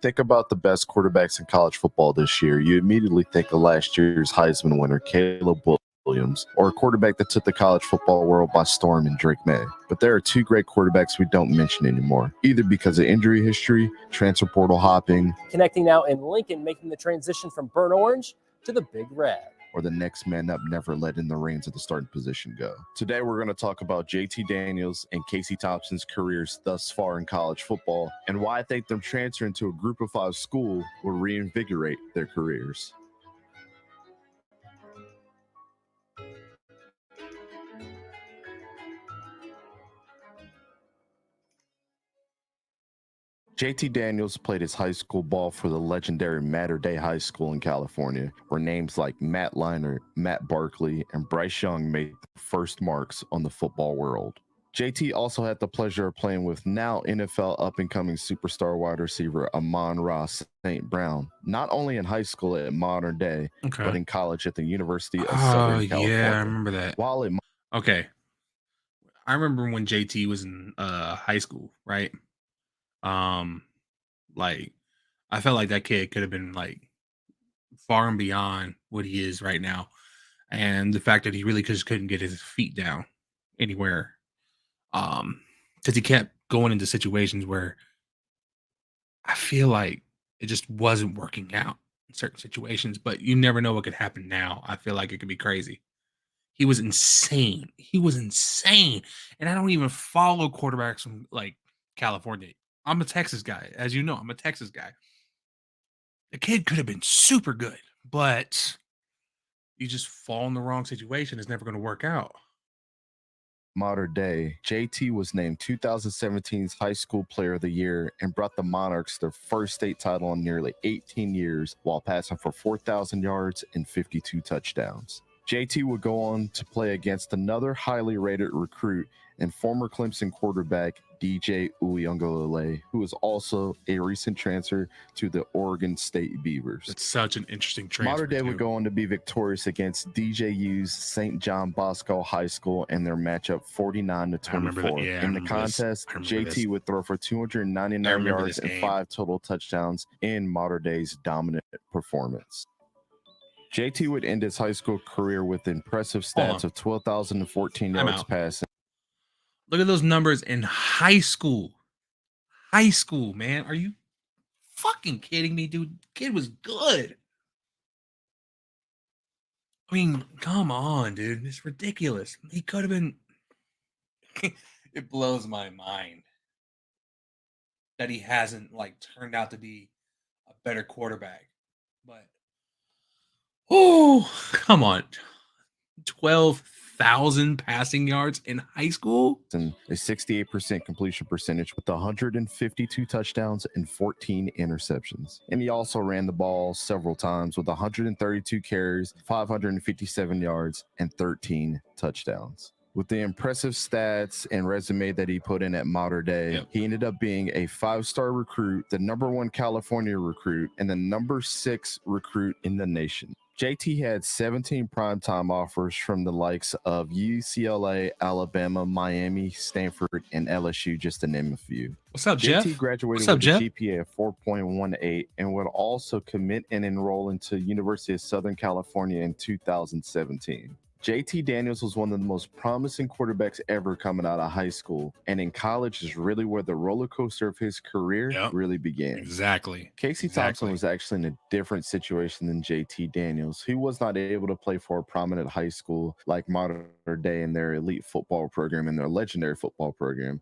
think about the best quarterbacks in college football this year, you immediately think of last year's Heisman winner, Caleb Williams, or a quarterback that took the college football world by storm in Drake May. But there are two great quarterbacks we don't mention anymore, either because of injury history, transfer portal hopping, connecting now in Lincoln, making the transition from burnt orange to the Big Red, or the next man up, never letting the reins of the starting position go. Today, we're going to talk about JT Daniels and Casey Thompson's careers thus far in college football and why I think them transferring to a Group of 5 school will reinvigorate their careers. JT Daniels played his high school ball for the legendary Mater Dei High School in California, where names like Matt Leinart, Matt Barkley, and Bryce Young made their first marks on the football world. JT also had the pleasure of playing with now NFL up-and-coming superstar wide receiver Amon-Ra St. Brown, not only in high school at Modern Day, but in college at the University of Southern California. Yeah, I remember that. Okay. I remember when JT was in high school, right? Like I felt like that kid could have been like far and beyond what he is right now, and the fact that he really just couldn't get his feet down anywhere, because he kept going into situations where I feel like it just wasn't working out in certain situations. But you never know what could happen now. I feel like it could be crazy. He was insane. And I don't even follow quarterbacks from like California. I'm a Texas guy. As you know, I'm a Texas guy. The kid could have been super good, but you just fall in the wrong situation. It's never going to work out. Modern Day, JT was named 2017's High School Player of the Year and brought the Monarchs their first state title in nearly 18 years while passing for 4,000 yards and 52 touchdowns. JT would go on to play against another highly rated recruit and former Clemson quarterback DJ Uiagalelei, who is also a recent transfer to the Oregon State Beavers. It's such an interesting transfer. Modern Day would go on to be victorious against DJU's St. John Bosco High School in their matchup 49-24. In the contest, JT would throw for 299 yards and 5 total touchdowns in Modern Day's dominant performance. JT would end his high school career with impressive stats of 12,014 yards passing. Look at those numbers in high school. High school, man. Are you fucking kidding me, dude? Kid was good. I mean, come on, dude. It's ridiculous. He could have been. It blows my mind that he hasn't like turned out to be a better quarterback. But oh, come on. 12,000 passing yards in high school and a 68% completion percentage with 152 touchdowns and 14 interceptions. And he also ran the ball several times with 132 carries, 557 yards, and 13 touchdowns. With the impressive stats and resume that he put in at Modern Day, he ended up being a 5-star recruit, the #1 California recruit, and the #6 recruit in the nation. JT had 17 primetime offers from the likes of UCLA, Alabama, Miami, Stanford, and LSU, just to name a few. What's up, Jeff? JT graduated with a GPA of 4.18 and would also commit and enroll into University of Southern California in 2017. JT Daniels was one of the most promising quarterbacks ever coming out of high school, and in college is really where the roller coaster of his career really began. Exactly. Casey Thompson was actually in a different situation than JT Daniels. He was not able to play for a prominent high school like Modern Day in their elite football program and their legendary football program.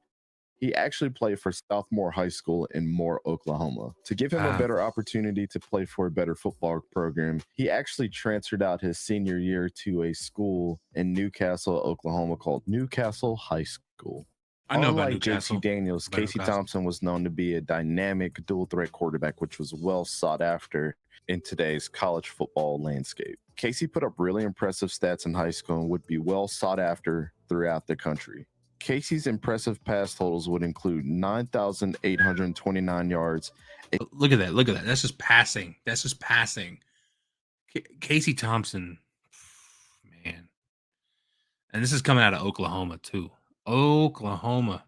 He actually played for Southmore High School in Moore, Oklahoma. To give him a better opportunity to play for a better football program, he actually transferred out his senior year to a school in Newcastle, Oklahoma called Newcastle High School. I know Unlike about Newcastle. JT Daniels, Casey Thompson was known to be a dynamic dual-threat quarterback, which was well sought after in today's college football landscape. Casey put up really impressive stats in high school and would be well sought after throughout the country. Casey's impressive pass totals would include 9,829 yards. Look at that. Look at that. That's just passing. Casey Thompson, man. And this is coming out of Oklahoma, too. Oklahoma.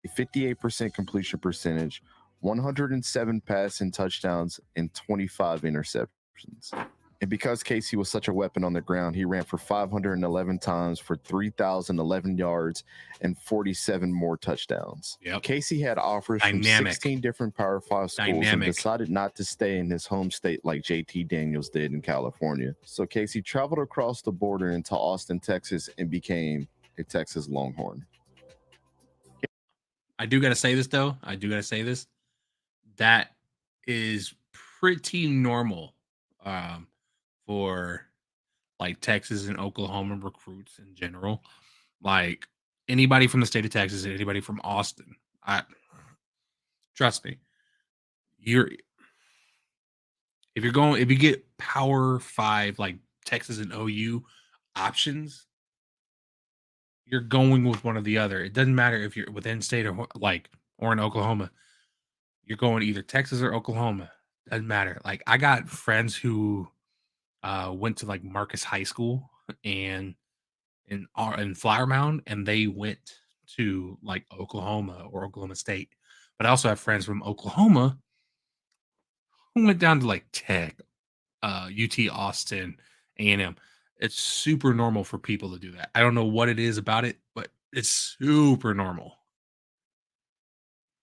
A 58% completion percentage, 107 passing touchdowns, and 25 interceptions. And because Casey was such a weapon on the ground, he ran for 511 times for 3,011 yards and 47 more touchdowns. Yep. Casey had offers from 16 different Power 5 schools and decided not to stay in his home state like JT Daniels did in California. So Casey traveled across the border into Austin, Texas, and became a Texas Longhorn. I do got to say this, though. That is pretty normal for like Texas and Oklahoma recruits in general. Like anybody from the state of Texas and anybody from Austin, trust me, if you get Power 5 like Texas and OU options, you're going with one or the other. It doesn't matter if you're within state or in Oklahoma. You're going either Texas or Oklahoma. Doesn't matter. Like I got friends who went to like Marcus High School and in Flower Mound, and they went to like Oklahoma or Oklahoma State. But I also have friends from Oklahoma who went down to like Tech, UT Austin, A&M. It's super normal for people to do that. I don't know what it is about it, but it's super normal.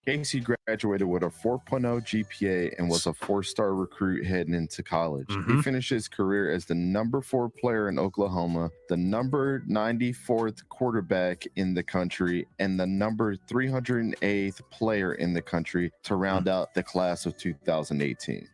Casey graduated with a 4.0 GPA and was a 4-star recruit heading into college. Mm-hmm. He finished his career as the number 4 player in Oklahoma, the number 94th quarterback in the country, and the number 308th player in the country to round out the class of 2018.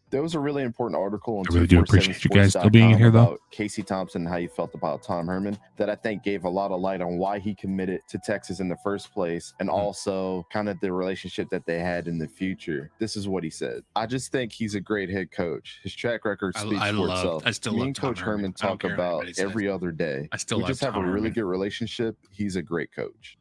There was a really important article on I really do appreciate you guys still being in here, about Casey Thompson and how he felt about Tom Herman that I think gave a lot of light on why he committed to Texas in the first place and also kind of the relationship that they had in the future. This is what he said. I just think he's a great head coach. His track record speaks for itself. I still love Tom Coach Herman talk about every other day. We just have a really good relationship. He's a great coach.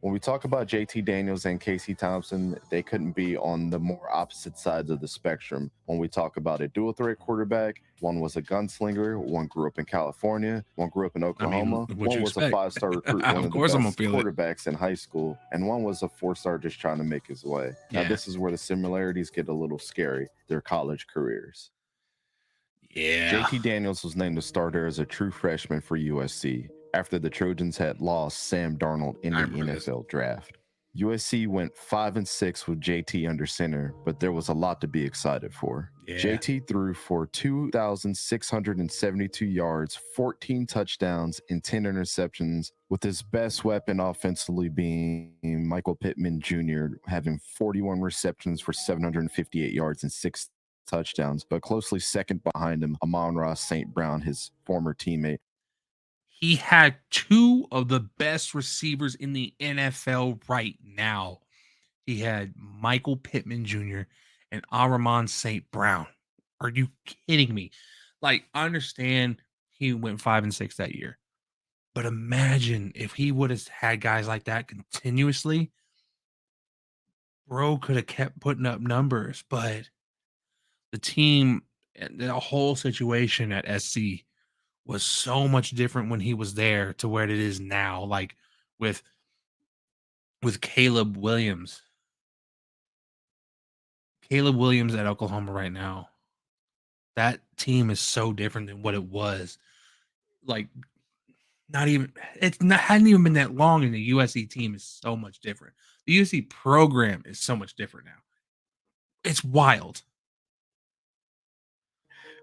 When we talk about JT Daniels and Casey Thompson, they couldn't be on the more opposite sides of the spectrum. When we talk about a dual threat quarterback, one was a gunslinger, one grew up in California, one grew up in Oklahoma, one was a 5-star recruit, one of the best quarterbacks in high school, and one was a 4-star just trying to make his way. Now, this is where the similarities get a little scary, their college careers. Yeah. JT Daniels was named the starter as a true freshman for USC after the Trojans had lost Sam Darnold in the NFL draft. USC went 5-6 with JT under center, but there was a lot to be excited for. Yeah. JT threw for 2,672 yards, 14 touchdowns, and 10 interceptions, with his best weapon offensively being Michael Pittman Jr., having 41 receptions for 758 yards and 6 touchdowns, but closely second behind him, Amon-Ra St. Brown, his former teammate. He had 2 of the best receivers in the NFL right now. He had Michael Pittman Jr. and Amon-Ra St. Brown. Are you kidding me? Like, I understand he went 5-6 that year, but imagine if he would have had guys like that continuously. Bro could have kept putting up numbers, but the team, the whole situation at SC was so much different when he was there to where it is now, like with Caleb Williams. Caleb Williams at Oklahoma right now. That team is so different than what it was. Like, hadn't even been that long, and the USC team is so much different. The USC program is so much different now. It's wild.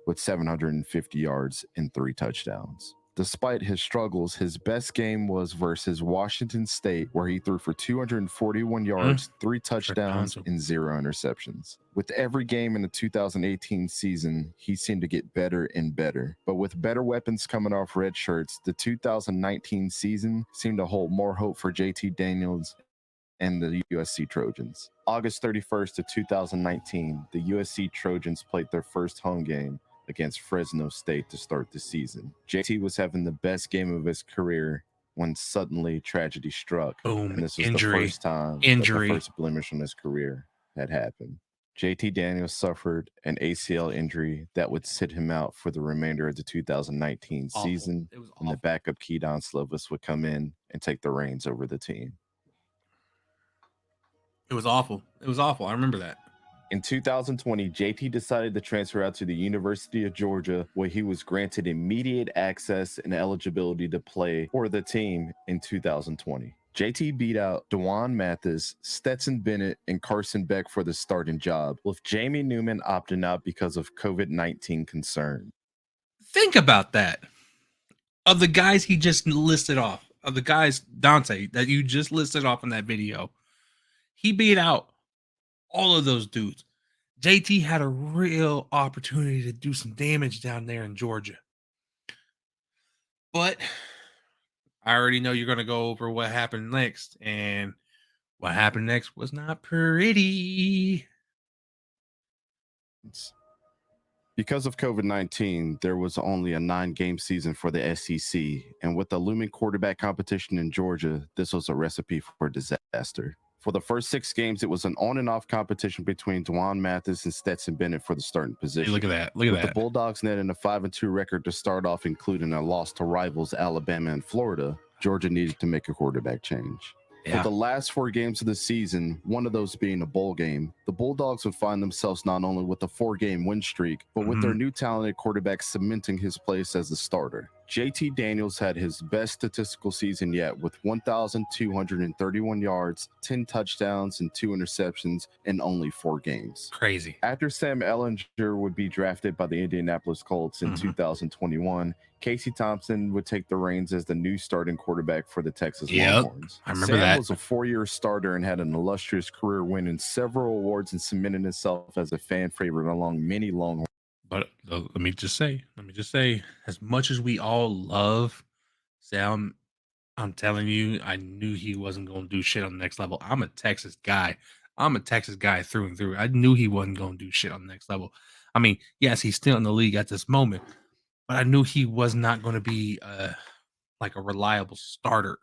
With 750 yards and 3 touchdowns. Despite his struggles, his best game was versus Washington State, where he threw for 241 yards, 3 touchdowns, and 0 interceptions. With every game in the 2018 season, he seemed to get better and better. But with better weapons coming off red shirts, the 2019 season seemed to hold more hope for JT Daniels and the USC Trojans. August 31st of 2019, the USC Trojans played their first home game against Fresno State to start the season. JT was having the best game of his career when suddenly tragedy struck. Boom. And this was the first time that the first blemish on his career had happened. JT Daniels suffered an ACL injury that would sit him out for the remainder of the 2019 season, and the backup Keaton Slovis would come in and take the reins over the team. It was awful. It was awful. I remember that. In 2020, JT decided to transfer out to the University of Georgia, where he was granted immediate access and eligibility to play for the team in 2020. JT beat out Dwan Mathis, Stetson Bennett, and Carson Beck for the starting job, with Jamie Newman opting out because of COVID-19 concern. Think about that. Of the guys he just listed off, of the guys, Dante, that you just listed off in that video, he beat out all of those dudes. JT had a real opportunity to do some damage down there in Georgia. But I already know you're going to go over what happened next. And what happened next was not pretty. Because of COVID-19, there was only a 9-game season for the SEC. And with the looming quarterback competition in Georgia, this was a recipe for disaster. For the first 6 games, it was an on and off competition between Dwan Mathis and Stetson Bennett for the starting position. Hey, look at that. Look at With that. The Bulldogs netting a 5-2 record to start off, including a loss to rivals Alabama and Florida, Georgia needed to make a quarterback change. Yeah. For the last 4 games of the season, one of those being a bowl game, the Bulldogs would find themselves not only with a 4-game win streak, but with their new talented quarterback cementing his place as the starter. JT Daniels had his best statistical season yet with 1,231 yards, 10 touchdowns, and 2 interceptions in only 4 games. Crazy. After Sam Ehlinger would be drafted by the Indianapolis Colts in 2021, Casey Thompson would take the reins as the new starting quarterback for the Texas Longhorns. I remember Sam that. was a 4-year starter and had an illustrious career, winning several awards and cementing himself as a fan favorite along many Longhorns. But let me just say, as much as we all love Sam, I'm telling you, I knew he wasn't going to do shit on the next level. I'm a Texas guy. I'm a Texas guy through and through. I knew he wasn't going to do shit on the next level. I mean, yes, he's still in the league at this moment, but I knew he was not going to be like a reliable starter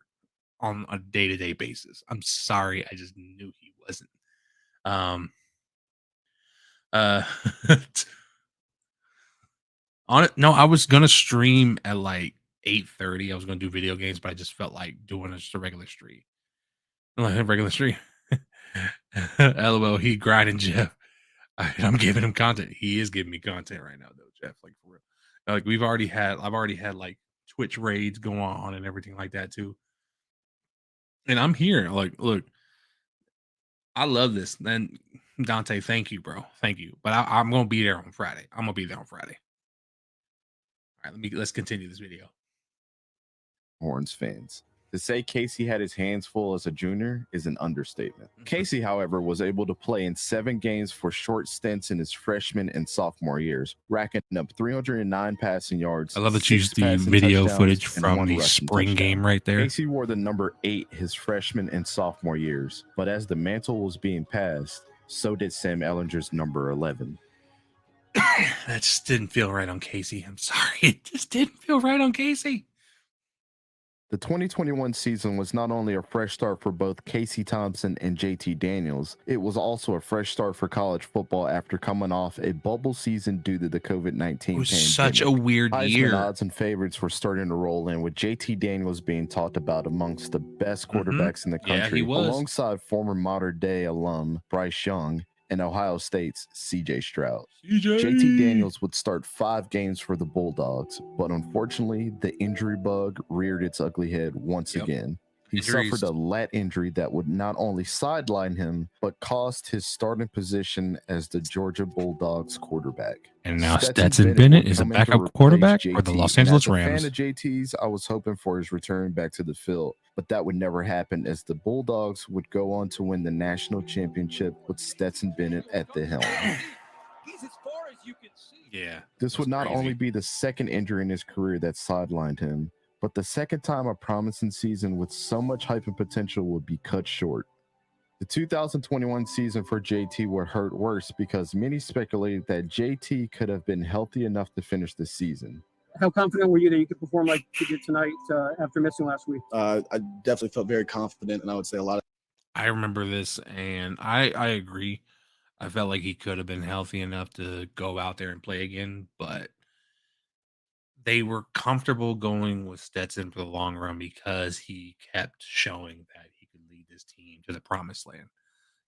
on a day-to-day basis. I'm sorry, I just knew he wasn't. On it, no, I was gonna stream at like 8:30. I was gonna do video games, but I just felt like doing just a regular stream. Like a regular stream. LOL, he grinding Jeff. I'm giving him content. He is giving me content right now, though, Jeff. Like for real. Like I've already had like Twitch raids going on and everything like that too. And I'm here. Like, look, I love this. And Dante, thank you, bro. Thank you. But I'm gonna be there on Friday. I'm gonna be there on Friday. All right, let's continue this video. Horns fans. To say Casey had his hands full as a junior is an understatement. Casey, however, was able to play in 7 games for short stints in his freshman and sophomore years, racking up 309 passing yards. I love that you used the video footage from the spring game right there. Casey wore the number 8 his freshman and sophomore years, but as the mantle was being passed, so did Sam Ehlinger's number 11. That just didn't feel right on Casey. I'm sorry. It just didn't feel right on Casey. The 2021 season was not only a fresh start for both Casey Thompson and JT Daniels, it was also a fresh start for college football after coming off a bubble season due to the COVID-19 pandemic. It was such a weird year. Heisman odds and favorites were starting to roll in, with JT Daniels being talked about amongst the best quarterbacks in the country, Yeah, he was. alongside former Modern Day alum Bryce Young and Ohio State's CJ Stroud. JT Daniels would start 5 games for the Bulldogs, but unfortunately, the injury bug reared its ugly head once again. He suffered a lat injury that would not only sideline him, but cost his starting position as the Georgia Bulldogs quarterback. And now Stetson Bennett is a backup quarterback for the Los Angeles Rams. As a fan of JT's, I was hoping for his return back to the field, but that would never happen, as the Bulldogs would go on to win the national championship with Stetson Bennett at the helm. He's as far as you can see. Yeah. This would not only be the second injury in his career that sidelined him, but the second time a promising season with so much hype and potential would be cut short. The 2021 season for JT would hurt worse because many speculated that JT could have been healthy enough to finish the season. How confident were you that you could perform like you did tonight after missing last week? I definitely felt very confident, and I would say a lot of. I remember this, and I agree. I felt like he could have been healthy enough to go out there and play again, but they were comfortable going with Stetson for the long run because he kept showing that he could lead this team to the promised land.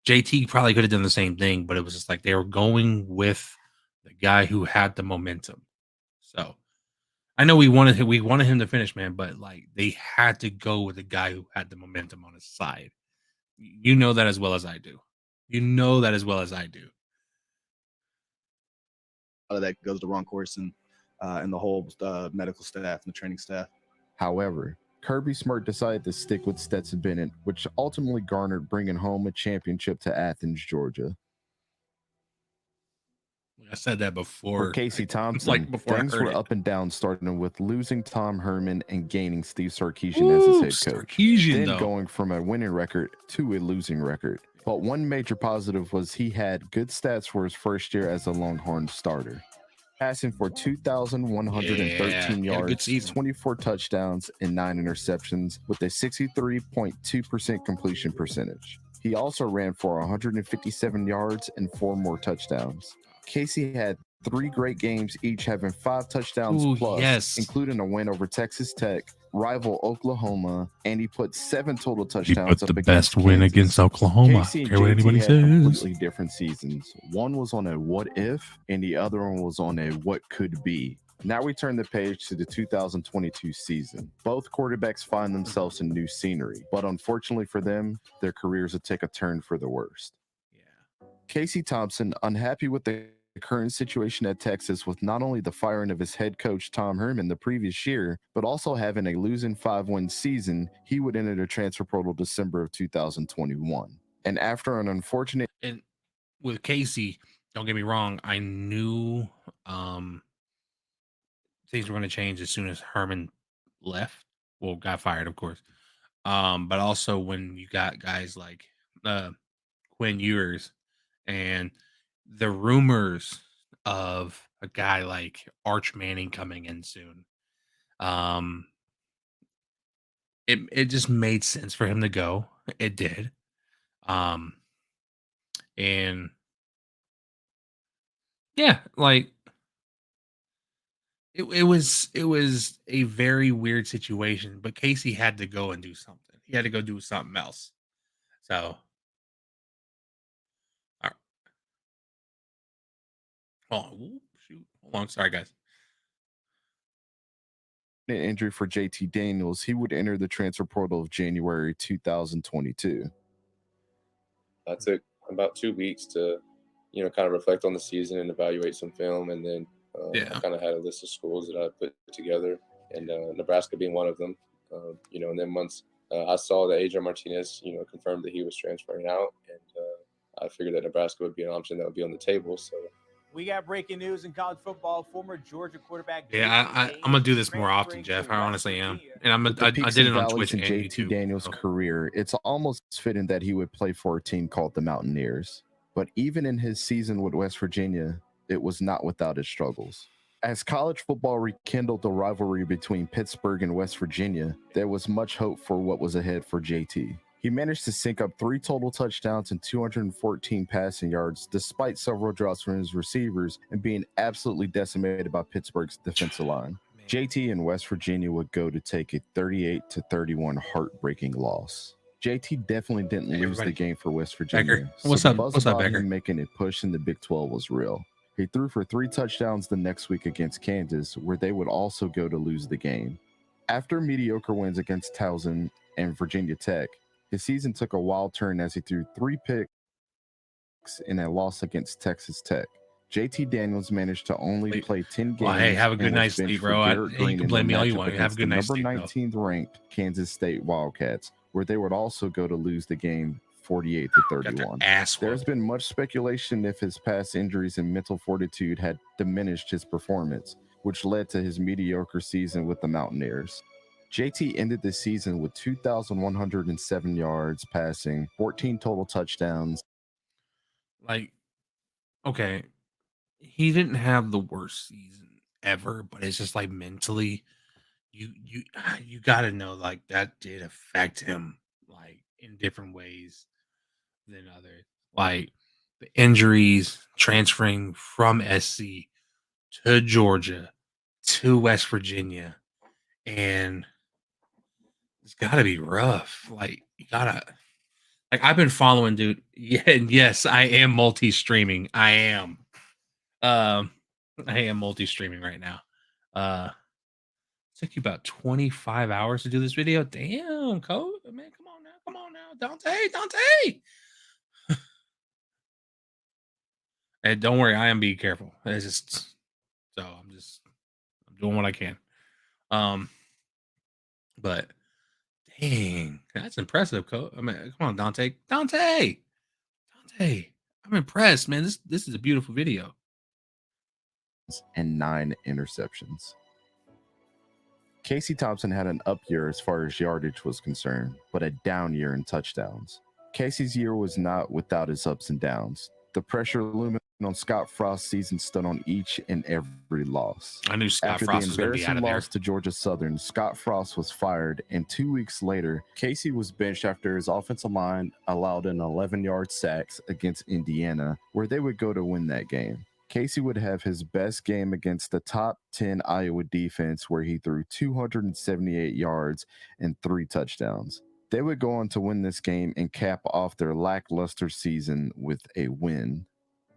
JT probably could have done the same thing, but it was just like they were going with the guy who had the momentum. So I know we wanted him to finish, man, but like they had to go with the guy who had the momentum on his side. You know that as well as I do. You know that as well as I do. A lot of that goes to Ron Corson and the whole medical staff and the training staff. However, Kirby Smart decided to stick with Stetson Bennett, which ultimately garnered bringing home a championship to Athens, Georgia. I said that before. For Casey Thompson, like before things I heard were it. up and down, starting with losing Tom Herman and gaining Steve Sarkisian as his head coach. Sarkisian, Then going from a winning record to a losing record. But one major positive was he had good stats for his first year as a Longhorn starter. Passing for 2,113 yards, 24 touchdowns, and 9 interceptions with a 63.2% completion percentage. He also ran for 157 yards and 4 more touchdowns. Casey had 3 great games, each having 5 touchdowns plus, including a win over Texas Tech, rival Oklahoma, and he put 7 total touchdowns up against best Kansas. win against Oklahoma. Casey and Care what JT anybody had says. completely different seasons. One was on a what if, and the other one was on a what could be. Now we turn the page to the 2022 season. Both quarterbacks find themselves in new scenery, but unfortunately for them, their careers will take a turn for the worst. Casey Thompson, unhappy with the current situation at Texas with not only the firing of his head coach Tom Herman the previous year, but also having a losing 5-win season, he would enter the transfer portal December of 2021. And after an unfortunate... And with Casey, don't get me wrong, I knew things were going to change as soon as Herman left. Well, got fired, of course. But also when you got guys like Quinn Ewers and the rumors of a guy like Arch Manning coming in soon. It just made sense for him to go. It did. And yeah, like it was a very weird situation, but Casey had to go and do something. He had to go do something else. So oh, shoot. Hold on. Sorry, guys. Injury for JT Daniels, he would enter the transfer portal of January 2022. I took about 2 weeks to, kind of reflect on the season and evaluate some film. And then I kind of had a list of schools that I put together, and Nebraska being one of them. And then once I saw that Adrian Martinez, confirmed that he was transferring out, and I figured that Nebraska would be an option that would be on the table. So we got breaking news in college football. Former Georgia quarterback. Yeah, I'm gonna do this more often, Jeff. I honestly am, and I did it on Twitch and JT YouTube. Daniels' career, it's almost fitting that he would play for a team called the Mountaineers. But even in his season with West Virginia, it was not without its struggles. As college football rekindled the rivalry between Pittsburgh and West Virginia, there was much hope for what was ahead for JT. He managed to sync up 3 total touchdowns and 214 passing yards, despite several drops from his receivers and being absolutely decimated by Pittsburgh's defensive line. JT and West Virginia would go to take a 38-31 heartbreaking loss. JT definitely didn't lose the game for West Virginia. Becker. What's up? What's up, Becker? Him making a push in the Big 12 was real. He threw for 3 touchdowns the next week against Kansas, where they would also go to lose the game. After mediocre wins against Towson and Virginia Tech, his season took a wild turn as he threw 3 picks in a loss against Texas Tech. JT Daniels managed to only play 10 games. Well, hey, have a good night's sleep, bro. You can blame me all you want. Have a good night's sleep, number 19th ranked Kansas State Wildcats, where they would also go to lose the game 48-31. There's been much speculation if his past injuries and mental fortitude had diminished his performance, which led to his mediocre season with the Mountaineers. JT ended the season with 2,107 yards passing, 14 total touchdowns. Like, okay, he didn't have the worst season ever, but it's just like mentally, you got to know like that did affect him like in different ways than others. Like the injuries, transferring from SC to Georgia to West Virginia, and it's got to be rough. Like you gotta Like I've been following, dude. Yeah, and yes, I am multi-streaming. I am multi-streaming right now. It took you about 25 hours to do this video. Damn, Code. Man, come on now. Dante. And don't worry, I am being careful. It's just I'm doing what I can. But dang, that's impressive, Code. I mean, come on, Dante. I'm impressed, man. This is a beautiful video. And 9 interceptions. Casey Thompson had an up year as far as yardage was concerned, but a down year in touchdowns. Casey's year was not without its ups and downs. The pressure looming on Scott Frost's season stood on each and every loss. I knew Scott After Frost the was going to be out of embarrassing there. loss to Georgia Southern, Scott Frost was fired, and 2 weeks later, Casey was benched after his offensive line allowed an 11-yard sacks against Indiana, where they would go to win that game. Casey would have his best game against the top 10 Iowa defense, where he threw 278 yards and 3 touchdowns. They would go on to win this game and cap off their lackluster season with a win.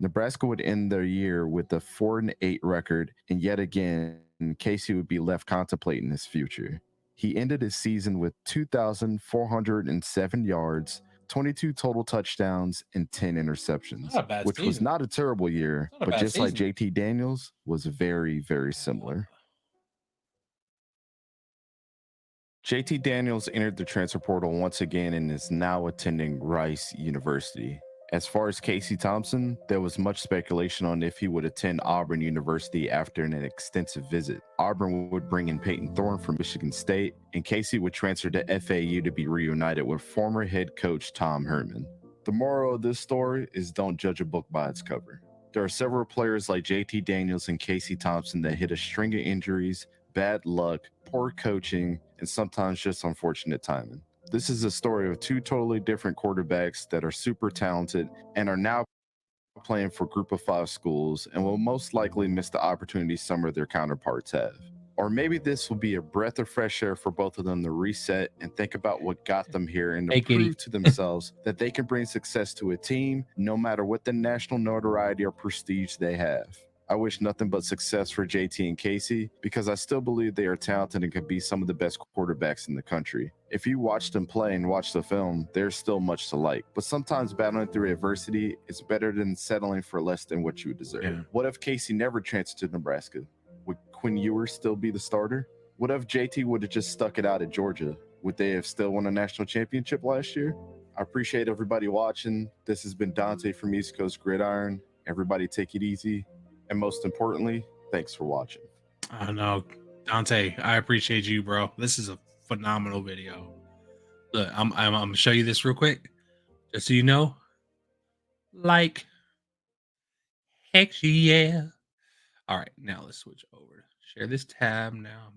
Nebraska would end their year with a 4-8 record, and yet again, Casey would be left contemplating his future. He ended his season with 2,407 yards, 22 total touchdowns, and 10 interceptions, which was not a terrible year, but just like JT Daniels, was very, very similar. JT Daniels entered the transfer portal once again and is now attending Rice University. As far as Casey Thompson, there was much speculation on if he would attend Auburn University after an extensive visit. Auburn would bring in Peyton Thorne from Michigan State, and Casey would transfer to FAU to be reunited with former head coach Tom Herman. The moral of this story is don't judge a book by its cover. There are several players like JT Daniels and Casey Thompson that hit a string of injuries, bad luck, poor coaching, and sometimes just unfortunate timing. This is a story of 2 totally different quarterbacks that are super talented and are now playing for Group of 5 schools and will most likely miss the opportunities some of their counterparts have. Or maybe this will be a breath of fresh air for both of them to reset and think about what got them here and to prove to themselves that they can bring success to a team no matter what the national notoriety or prestige they have. I wish nothing but success for JT and Casey because I still believe they are talented and could be some of the best quarterbacks in the country. If you watch them play and watch the film, there's still much to like. But sometimes battling through adversity is better than settling for less than what you deserve. Yeah. What if Casey never transferred to Nebraska? Would Quinn Ewers still be the starter? What if JT would have just stuck it out at Georgia? Would they have still won a national championship last year? I appreciate everybody watching. This has been Dante from East Coast Gridiron. Everybody take it easy. And most importantly, thanks for watching. Oh no, Dante, I appreciate you, bro. This is a phenomenal video. Look, I'm gonna show you this real quick, just so you know. Like, heck yeah. All right, now let's switch over. Share this tab now.